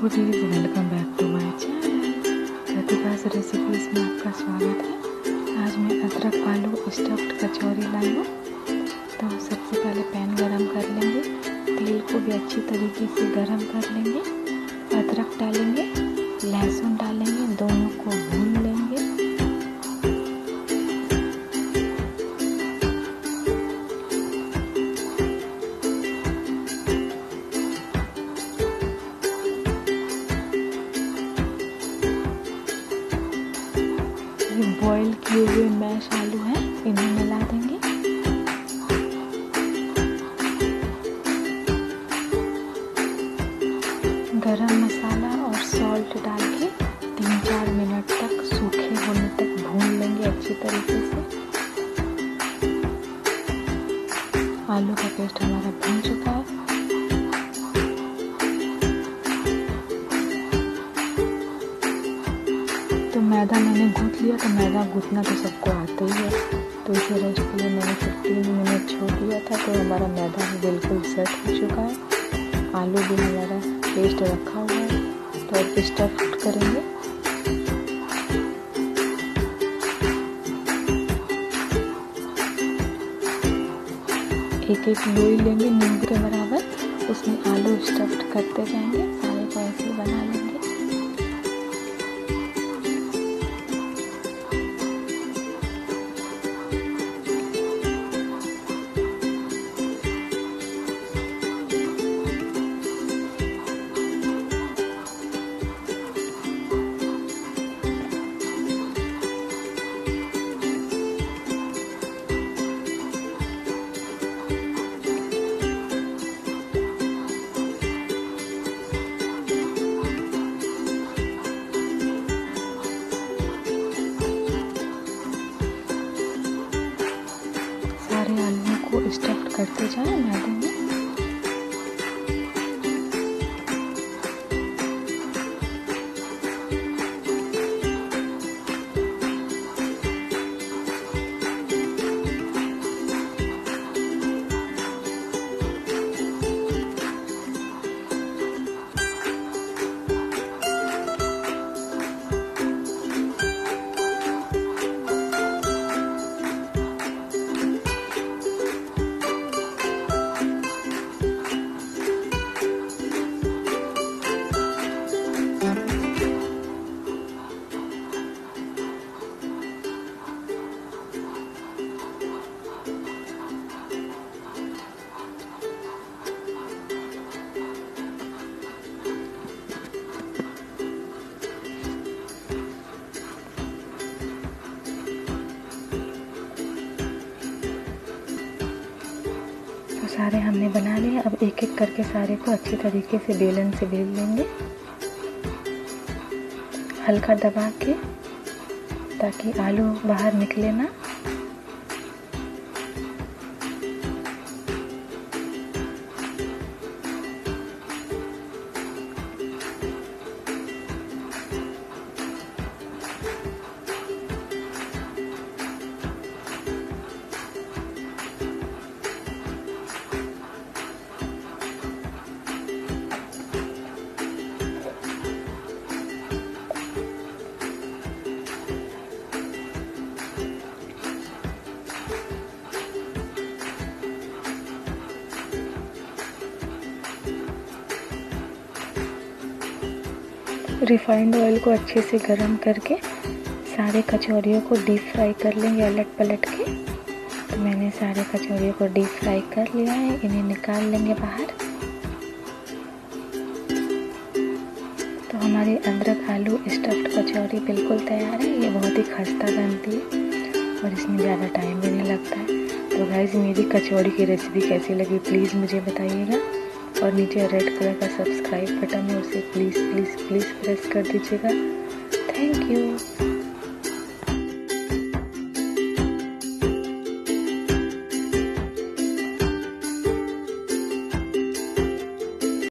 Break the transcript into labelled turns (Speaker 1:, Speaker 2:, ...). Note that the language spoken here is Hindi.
Speaker 1: Foodies, welcome back to my channel Pratibha's recipes में आपका स्वागत है। आज मैं अदरक आलू स्टफ्ड कचौरी लाई हूँ। तो सबसे पहले पैन गरम कर लेंगे, तेल को भी अच्छी तरीके से गरम कर लेंगे। अदरक डालेंगे, लहसुन डालेंगे, दोनों को भून लेंगे। बॉईल किए हुए मैश आलू हैं, इन्हें मिला देंगे। गरम मसाला और सॉल्ट डाल के 3-4 मिनट तक सूखे होने तक भून लेंगे अच्छी तरीके से। आलू का पेस्ट हमारा भून चुका है। तो मैदा मैंने गूँथ लिया। तो मैदा गूँथना तो सबको आता ही है, तो इसे रेस्ट के लिए मैंने 15 मिनट छोड़ दिया था। तो हमारा मैदा भी बिल्कुल सेट हो चुका है। आलू भी हमारा पेस्ट रखा हुआ है। तो अब स्टफ करेंगे। एक लोई लेंगे नींबू के बराबर, उसमें आलू स्टफ्ड करते जाएंगे। सारे को ऐसे ही बना लेंगे। सारे आलूओं को स्टफ्ड करते जाएं मैदे में। सारे हमने बना लिए। अब एक एक करके सारे को अच्छी तरीके से बेलन से बेल लेंगे, हल्का दबा के, ताकि आलू बाहर निकले ना। रिफाइंड ऑयल को अच्छे से गरम करके सारे कचौरियों को डीप फ्राई कर लेंगे अलट पलट के। तो मैंने सारे कचौरियों को डीप फ्राई कर लिया है, इन्हें निकाल लेंगे बाहर। तो हमारी अदरक आलू स्टफ्ड कचौरी बिल्कुल तैयार है। ये बहुत ही खस्ता बनती है और इसमें ज़्यादा टाइम भी नहीं लगता है। तो गाइस, मेरी कचौरी की रेसिपी कैसी लगी प्लीज़ मुझे बताइएगा। और नीचे रेड कलर का सब्सक्राइब बटन है, उसे प्लीज़ प्लीज़ प्लीज़ प्रेस कर दीजिएगा। Thank you.